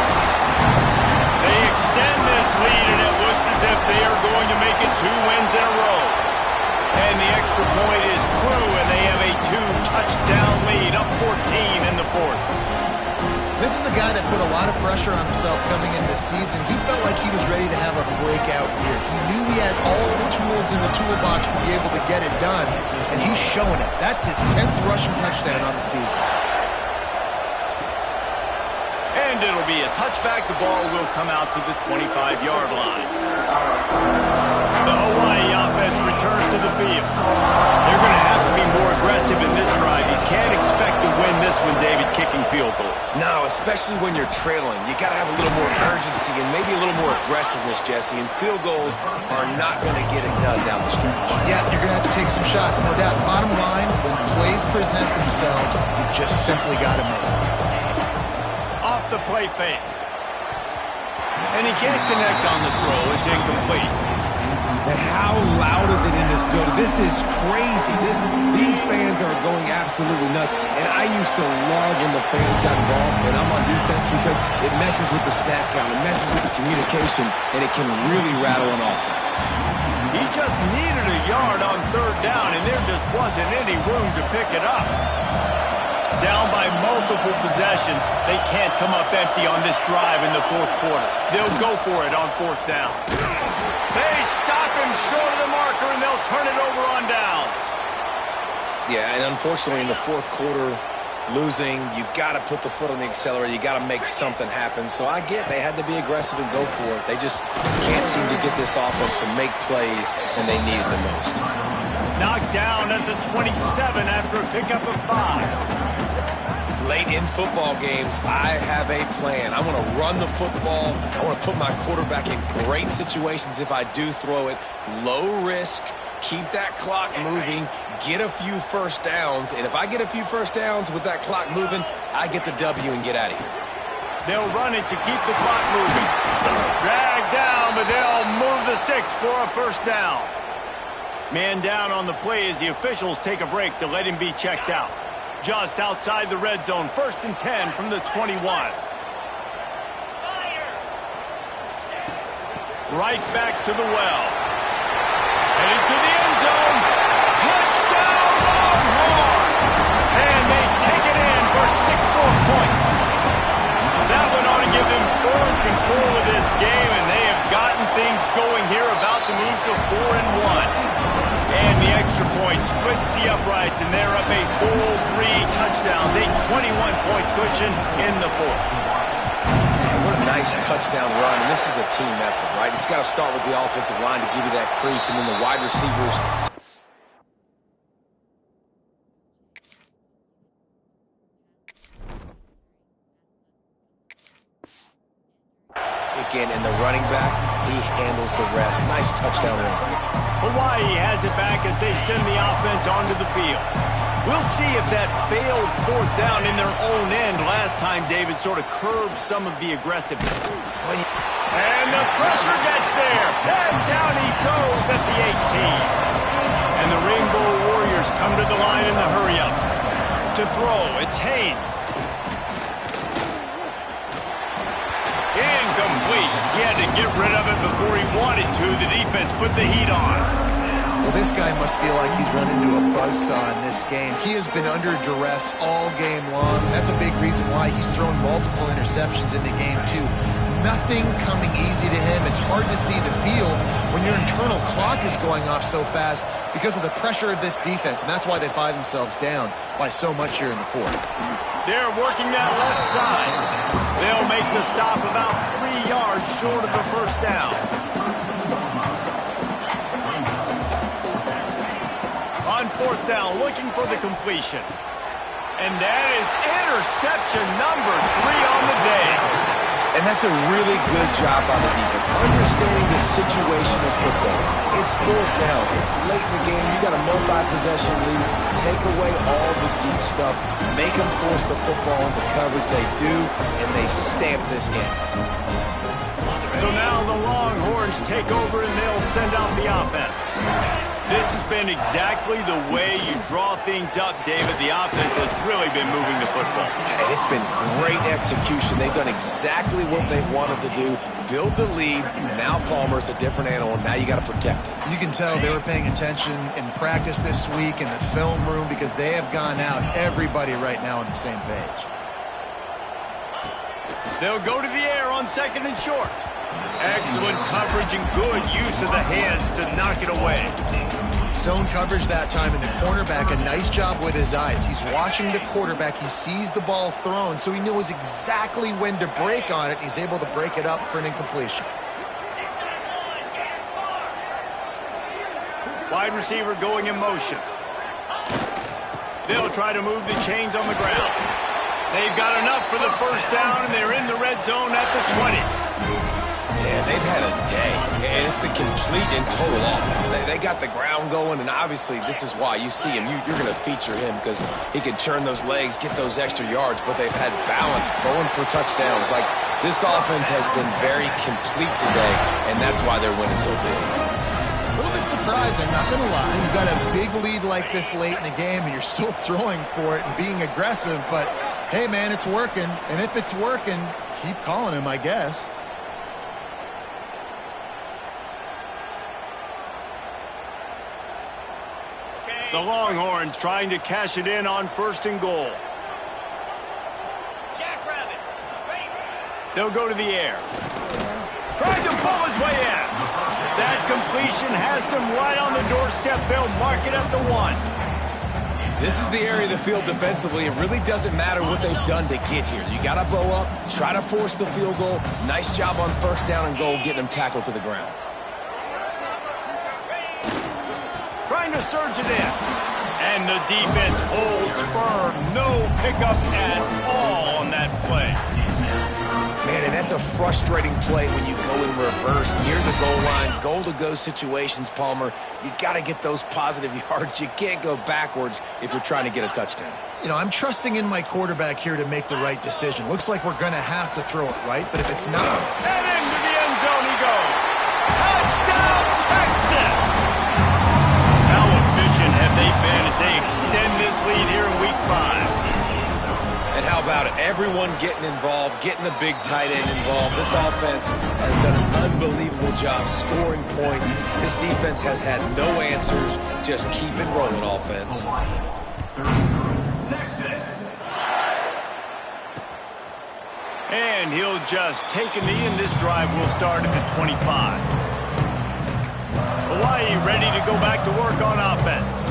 They extend this lead, and it looks as if they are going to make it 2 wins in a row. And the extra point is true, and they have a 2-touchdown lead, up 14 in the fourth. This is a guy that put a lot of pressure on himself coming into this season. He felt like he was ready to have a breakout year. He knew he had all the tools in the toolbox to be able to get it done, and he's showing it. That's his 10th rushing touchdown on the season. And it'll be a touchback. The ball will come out to the 25-yard line. The Hawaii offense returns to the field. They're going to have to be more aggressive in this drive. You can't expect to win this one, David, kicking field goals. No, especially when you're trailing. You got to have a little more urgency and maybe a little more aggressiveness, Jesse. And field goals are not going to get it done down the stretch. Yeah, you're going to have to take some shots, no doubt. Bottom line, when plays present themselves, you just simply got to make it. Off the play fake. And he can't connect on the throw. It's incomplete. And how loud is it in this building? This is crazy. These fans are going absolutely nuts. And I used to love when the fans got involved, and I'm on defense because it messes with the snap count. It messes with the communication, and it can really rattle an offense. He just needed a yard on third down, and there just wasn't any room to pick it up. Down by multiple possessions, they can't come up empty on this drive in the fourth quarter. They'll go for it on fourth down. They stop him short of the marker, and they'll turn it over on downs. Yeah, and unfortunately in the fourth quarter, losing, you got to put the foot on the accelerator. You got to make something happen. So I get they had to be aggressive and go for it. They just can't seem to get this offense to make plays when they need it the most. Knocked down at the 27 after a pickup of 5. Late in football games, I have a plan. I want to run the football. I want to put my quarterback in great situations if I do throw it. Low risk, keep that clock moving, get a few first downs. And if I get a few first downs with that clock moving, I get the W and get out of here. They'll run it to keep the clock moving. Drag down, but they'll move the sticks for a first down. Man down on the play as the officials take a break to let him be checked out. Just outside the red zone, 1st and 10 from the 21. Right back to the well. Headed to the end zone. Touchdown, Longhorns! And they take it in for 6 more points. That one ought to give them full control of this game, and they have gotten things going here, about to move to 4-1. And the extra point splits the uprights, and they're up a full 3 touchdowns, a 21-point cushion in the fourth. Nice touchdown run, and this is a team effort, right? It's got to start with the offensive line to give you that crease, and then the wide receivers. Again, and the running back, he handles the rest. Nice touchdown run. Hawaii has it back as they send the offense onto the field. We'll see if that failed fourth down in their own end last time, David, sort of curbed some of the aggressiveness. And the pressure gets there. And down he goes at the 18. And the Rainbow Warriors come to the line in the hurry-up. To throw, it's Haynes. Incomplete. He had to get rid of it before he wanted to. The defense put the heat on. Well, this guy must feel like he's run into a buzzsaw in this game. He has been under duress all game long. That's a big reason why he's thrown multiple interceptions in the game, too. Nothing coming easy to him. It's hard to see the field when your internal clock is going off so fast because of the pressure of this defense, and that's why they find themselves down by so much here in the fourth. They're working that left side. They'll make the stop about 3 yards short of the first down. On fourth down, looking for the completion. And that is interception number 3 on the day. And that's a really good job by the defense, understanding the situation of football. It's fourth down. It's late in the game. You got a multi-possession lead. Take away all the deep stuff. Make them force the football into coverage. They do, and they stamp this game. So now the Longhorns take over, and they'll send out the offense. This has been exactly the way you draw things up, David. The offense has really been moving the football. And it's been great execution. They've done exactly what they've wanted to do. Build the lead. Now Palmer's a different animal. Now you got to protect it. You can tell they were paying attention in practice this week in the film room because they have gone out, everybody right now on the same page. They'll go to the air on second and short. Excellent coverage and good use of the hands to knock it away. Zone coverage that time, and the cornerback, a nice job with his eyes. He's watching the quarterback. He sees the ball thrown, so he knows exactly when to break on it. He's able to break it up for an incompletion. Wide receiver going in motion. They'll try to move the chains on the ground. They've got enough for the first down, and they're in the red zone at the 20. Yeah, they've had a day, and it's the complete and total offense. They got the ground going, and obviously this is why you see him. You're going to feature him because he can churn those legs, get those extra yards, but they've had balance, throwing for touchdowns. Like, this offense has been very complete today, and that's why they're winning so big. A little bit surprising, not going to lie. You've got a big lead like this late in the game, and you're still throwing for it and being aggressive, but hey, man, it's working, and if it's working, keep calling him, I guess. The Longhorns trying to cash it in on first and goal. Jackrabbit. They'll go to the air. Trying to pull his way in. That completion has them right on the doorstep. They'll mark it at the 1. This is the area of the field defensively. It really doesn't matter what they've done to get here. You got to bow up, try to force the field goal. Nice job on first down and goal, getting them tackled to the ground. Trying to surge it in. And the defense holds firm. No pickup at all on that play. Man, and that's a frustrating play when you go in reverse near the goal line. Goal-to-go situations, Palmer. You got to get those positive yards. You can't go backwards if you're trying to get a touchdown. You know, I'm trusting in my quarterback here to make the right decision. Looks like we're going to have to throw it right, but if it's not... And into the end zone he goes. Touchdown, Texas! How efficient have they been as they extend this lead here in Week 5? And how about it? Everyone getting involved, getting the big tight end involved. This offense has done an unbelievable job scoring points. This defense has had no answers. Just keep it rolling, offense. Texas. And he'll just take a knee, and this drive will start at the 25. Hawaii ready to go back to work on offense.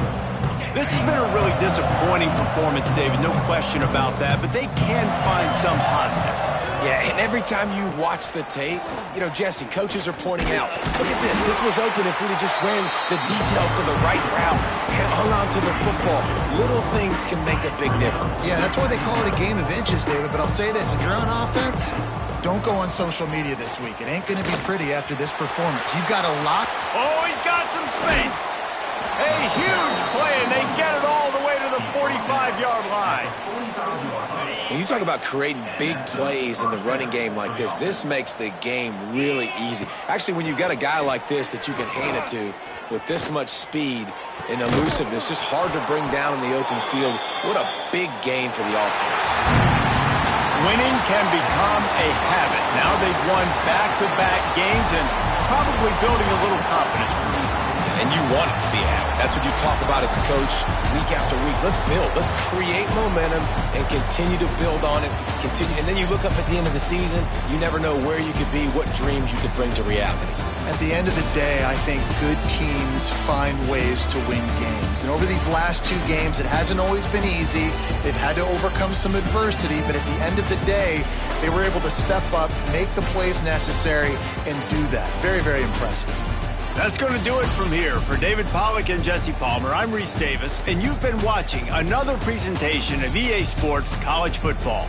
This has been a really disappointing performance, David, no question about that, but they can find some positives. Yeah, and every time you watch the tape, you know, Jesse, coaches are pointing out, look at this. This was open if we'd have just ran the details to the right route, hung on to the football. Little things can make a big difference. Yeah, that's why they call it a game of inches, David. But I'll say this, if you're on offense, don't go on social media this week. It ain't going to be pretty after this performance. You've got a lot. Oh, he's got some space. A huge play, and they get it all the way to the 45-yard line. When you talk about creating big plays in the running game like this makes the game really easy. Actually, when you've got a guy like this that you can hand it to with this much speed and elusiveness, just hard to bring down in the open field, what a big gain for the offense. Winning can become a habit. Now they've won back-to-back games and probably building a little confidence. And you want it to be a habit. That's what you talk about as a coach week after week. Let's build. Let's create momentum and continue to build on it. And then you look up at the end of the season, you never know where you could be, what dreams you could bring to reality. At the end of the day, I think good teams find ways to win games. And over these last two games, it hasn't always been easy. They've had to overcome some adversity, but at the end of the day, they were able to step up, make the plays necessary, and do that. Very, very impressive. That's going to do it from here. For David Pollack and Jesse Palmer, I'm Reese Davis, and you've been watching another presentation of EA Sports College Football.